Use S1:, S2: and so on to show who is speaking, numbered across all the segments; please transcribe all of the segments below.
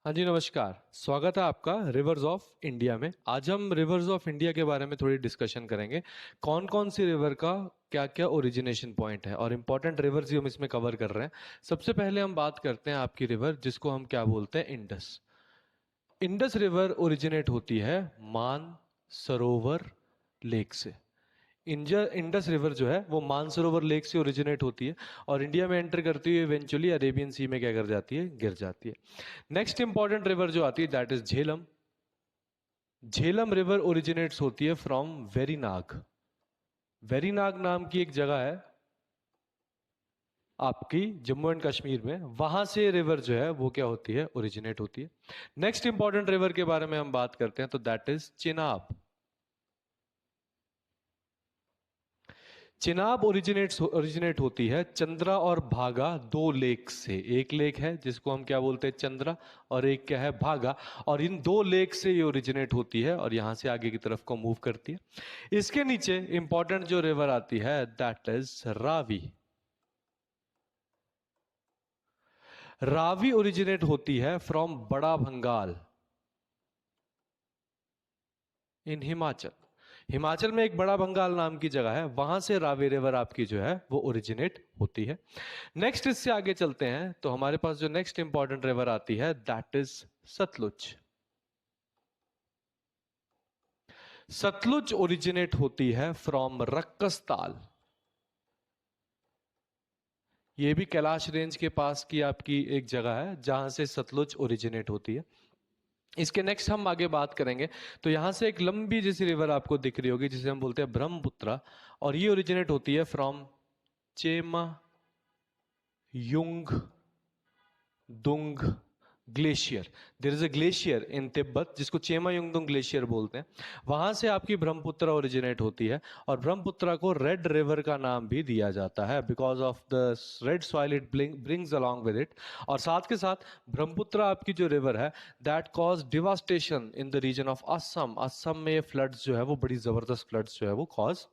S1: हाँ जी, नमस्कार। स्वागत है आपका रिवर्स ऑफ इंडिया में। आज हम रिवर्स ऑफ इंडिया के बारे में थोड़ी डिस्कशन करेंगे। कौन कौन सी रिवर का क्या क्या ओरिजिनेशन पॉइंट है और इंपॉर्टेंट रिवर्स ही हम इसमें कवर कर रहे हैं। सबसे पहले हम बात करते हैं आपकी रिवर जिसको हम क्या बोलते हैं, इंडस। इंडस रिवर ओरिजिनेट होती है मान सरोवर लेक से। इंडस रिवर जो है वो मानसरोवर लेक से ओरिजिनेट होती है और इंडिया में एंटर करती हुई इवेंचुअली अरेबियन सी में क्या कर जाती है, गिर जाती है। नेक्स्ट इंपॉर्टेंट रिवर जो आती है that is Jhelum. Jhelum river originates होती है फ्रॉम वेरीनाग। वेरीनाग नाम की एक जगह है आपकी जम्मू एंड कश्मीर में, वहां से रिवर जो है वो क्या होती है, ओरिजिनेट होती है। नेक्स्ट इंपॉर्टेंट रिवर के बारे में हम बात करते हैं तो that is Chenab. Chenab originate होती है चंद्रा और भागा दो लेक से। एक लेक है जिसको हम क्या बोलते हैं, चंद्रा, और एक क्या है, भागा। और इन दो लेक से ये ओरिजिनेट होती है और यहां से आगे की तरफ को मूव करती है। इसके नीचे इंपॉर्टेंट जो रिवर आती है that is Ravi. Ravi originate होती है फ्रॉम बड़ा भंगाल इन हिमाचल। हिमाचल में एक बड़ा बंगाल नाम की जगह है, वहां से रावी रिवर आपकी जो है वो ओरिजिनेट होती है। नेक्स्ट इससे आगे चलते हैं तो हमारे पास जो नेक्स्ट इंपॉर्टेंट रिवर आती है that is Sutlej. Sutlej originate होती है फ्रॉम रक्कसताल। ये भी कैलाश रेंज के पास की आपकी एक जगह है जहां से सतलुज ओरिजिनेट होती है। इसके नेक्स्ट हम आगे बात करेंगे तो यहां से एक लंबी जैसी रिवर आपको दिख रही होगी जिसे हम बोलते हैं ब्रह्मपुत्रा, और ये ओरिजिनेट होती है from Chemayungdung glacier. There is a glacier in Tibet जिसको चेमा युंगदुंग ग्लेशियर बोलते हैं। वहां से आपकी ब्रह्मपुत्रा ओरिजिनेट होती है और ब्रह्मपुत्रा को रेड रिवर का नाम भी दिया जाता है because of the red soil it brings along with it. और साथ के साथ ब्रह्मपुत्रा आपकी जो रिवर है that cause devastation in the region of Assam. Assam में फ्लड्स जो है वो बड़ी जबरदस्त फ्लड्स जो है वो कॉज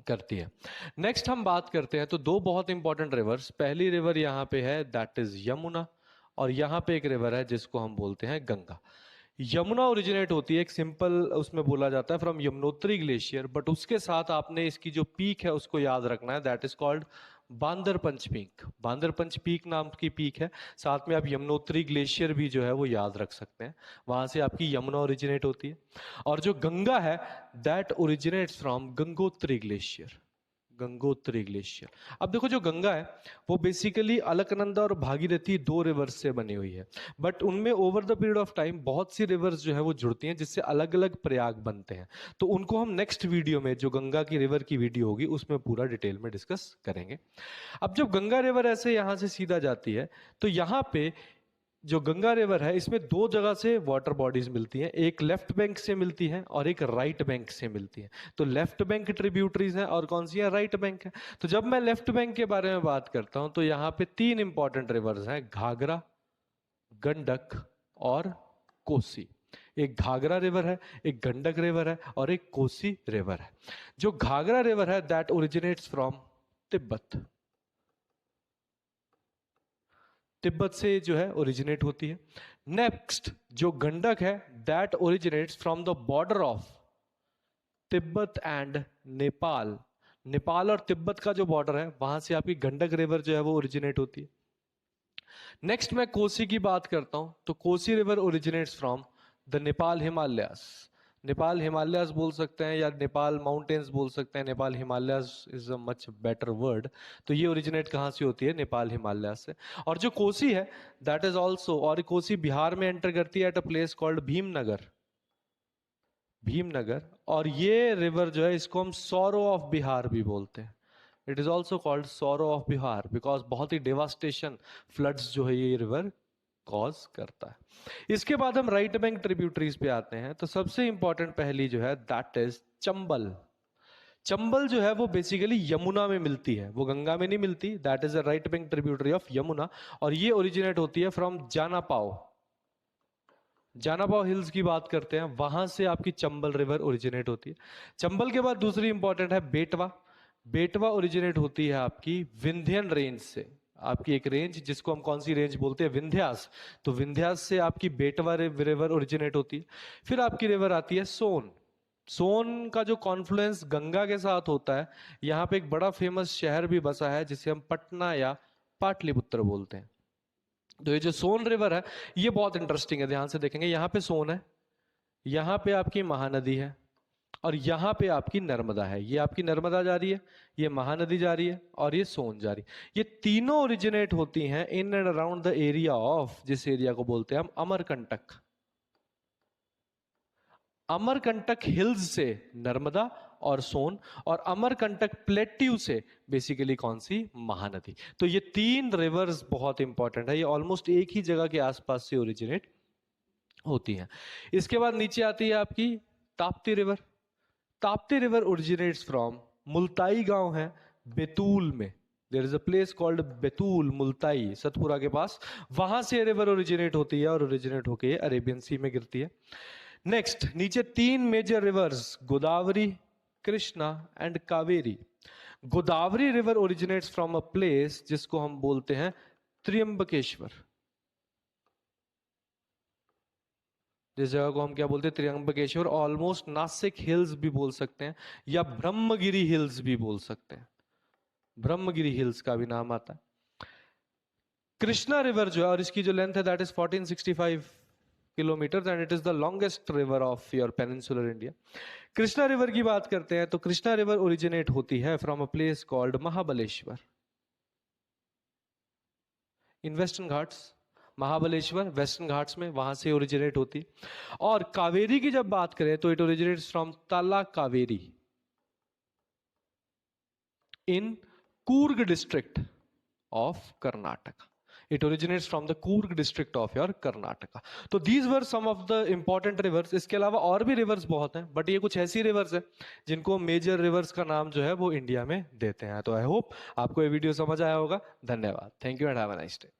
S1: करती है। नेक्स्ट हम बात करते हैं तो दो बहुत इंपॉर्टेंट रिवर्स। पहली रिवर यहां पे है दैट इज यमुना, और यहां पे एक रिवर है जिसको हम बोलते हैं गंगा। यमुना ओरिजिनेट होती है, एक सिंपल उसमें बोला जाता है फ्रॉम यमुनोत्री ग्लेशियर, बट उसके साथ आपने इसकी जो पीक है उसको याद रखना है that is called Bandarpunch peak. Bandarpunch peak नाम की पीक है। साथ में आप यमुनोत्री ग्लेशियर भी जो है वो याद रख सकते हैं। वहां से आपकी यमुना ओरिजिनेट होती है। और जो गंगा है that originates from Gangotri glacier. Gangotri glacier. अब देखो जो गंगा है वो बेसिकली अलकनंदा और भागीरथी दो रिवर्स से बनी हुई है, बट उनमें over the period of time बहुत सी रिवर्स जो है वो जुड़ती हैं जिससे अलग अलग प्रयाग बनते हैं। तो उनको हम नेक्स्ट वीडियो में, जो गंगा की रिवर की वीडियो होगी, उसमें पूरा डिटेल में डिस्कस करेंगे। अब जब गंगा रिवर ऐसे यहां से सीधा जाती है तो यहां पे जो गंगा रिवर है इसमें दो जगह से वाटर बॉडीज मिलती हैं। एक लेफ्ट बैंक से मिलती है और एक राइट बैंक से मिलती है। तो लेफ्ट बैंक ट्रिब्यूटरीज हैं और कौन सी है, राइट बैंक है। तो जब मैं लेफ्ट बैंक के बारे में बात करता हूं तो यहां पे तीन इंपॉर्टेंट रिवर्स हैं, घाघरा, गंडक और कोसी। एक घाघरा रिवर है, एक गंडक रिवर है और एक कोसी रिवर है। जो घाघरा रिवर है that originates from Tibet. Tibet से जो है ओरिजिनेट होती है। नेक्स्ट जो गंडक है that originates from the border of Tibet and Nepal. Nepal और तिब्बत का जो बॉर्डर है वहां से आपकी गंडक रिवर जो है वो ओरिजिनेट होती है। नेक्स्ट मैं कोसी की बात करता हूं तो Kosi river originates from the Nepal Himalayas. Nepal Himalayas बोल सकते हैं या नेपाल माउंटेन्स बोल सकते हैं। Nepal Himalayas is a much better word. तो ये ओरिजिनेट कहां से होती है, नेपाल हिमालयास से। और जो कोसी है दैट इज ऑल्सो, और कोसी बिहार में एंटर करती है at a place called Bhimnagar. Bhimnagar. और ये रिवर जो है इसको हम सौरो ऑफ बिहार भी बोलते हैं। It is also called sorrow of Bihar because बहुत ही डेवास्टेशन फ्लड्स जो है ये रिवर कॉज करता है। इसके बाद हम राइट बैंक ट्रिब्यूटरीज पे आते हैं तो सबसे इंपॉर्टेंट पहली जो है दैट इज चंबल। चंबल जो है वो बेसिकली यमुना में मिलती है, वो गंगा में नहीं मिलती। That is a right bank tributary of Yamuna और ये ओरिजिनेट होती है फ्रॉम जानापाव। जानापाव हिल्स की बात करते हैं, वहां से आपकी चंबल रिवर ओरिजिनेट होती है। चंबल के बाद दूसरी इंपॉर्टेंट है बेटवा। बेटवा ओरिजिनेट होती है आपकी विंध्यन रेंज से। आपकी एक रेंज, जिसको हम कौन सी रेंज बोलते हैं, विंध्यास। तो विंध्यास से आपकी बेटवा रिवर ओरिजिनेट होती है। फिर आपकी रिवर आती है सोन। सोन का जो कॉन्फ्लुएंस गंगा के साथ होता है, यहाँ पे एक बड़ा फेमस शहर भी बसा है जिसे हम पटना या पाटलिपुत्र बोलते हैं। तो ये जो सोन रिवर है ये बहुत इंटरेस्टिंग है, ध्यान से देखेंगे। यहाँ पे सोन है, यहाँ पे आपकी महानदी है, और यहाँ पे आपकी नर्मदा है। ये आपकी नर्मदा जा रही है, ये महानदी जा रही है, और ये सोन जा रही है। ये तीनों ओरिजिनेट होती हैं in and around the area of, जिस एरिया को बोलते हैं हम अमरकंटक। अमरकंटक हिल्स से नर्मदा और सोन, और अमरकंटक प्लेट्यू से बेसिकली कौन सी, महानदी। तो ये तीन रिवर्स बहुत इंपॉर्टेंट है, ये ऑलमोस्ट एक ही जगह के आसपास से ओरिजिनेट होती हैं। इसके बाद नीचे आती है आपकी Tapti river. Tapti river originates from, Multai गांव है बैतूल में, there is a place called Betul, Multai, Satpura के पास। वहां से रिवर ओरिजिनेट होती है और ओरिजिनेट होकर अरेबियन सी में गिरती है। नेक्स्ट, नीचे तीन major rivers, Godavari, Krishna and Kaveri. Godavari river originates from a place जिसको हम बोलते हैं त्र्यंबकेश्वर। जिस जगह को हम क्या बोलते हैं, त्र्यंबकेश्वर। ऑलमोस्ट नासिक हिल्स भी बोल सकते हैं, या ब्रह्मगिरी हिल्स भी बोल सकते हैं, ब्रह्मगिरी हिल्स का भी नाम आता है। कृष्णा रिवर जो है, और इसकी जो लेंथ है that is 1465 kilometre, and it is the longest river of your peninsular India. Krishna river की बात करते हैं तो कृष्णा रिवर ओरिजिनेट होती है from a place called Mahabaleshwar in western Ghats. Mahabaleshwar western Ghats में, वहां से ओरिजिनेट होती। और कावेरी की जब बात करें तो it originates from Talakaveri in Coorg district of Karnataka. It originates from the Coorg district of your Karnataka. तो these were some of the important rivers. इसके अलावा और भी रिवर्स बहुत हैं, बट ये कुछ ऐसी रिवर्स है जिनको मेजर रिवर्स का नाम जो है वो इंडिया में देते हैं। तो आई होप आपको ये वीडियो समझ आया होगा। धन्यवाद, thank you and have a nice day.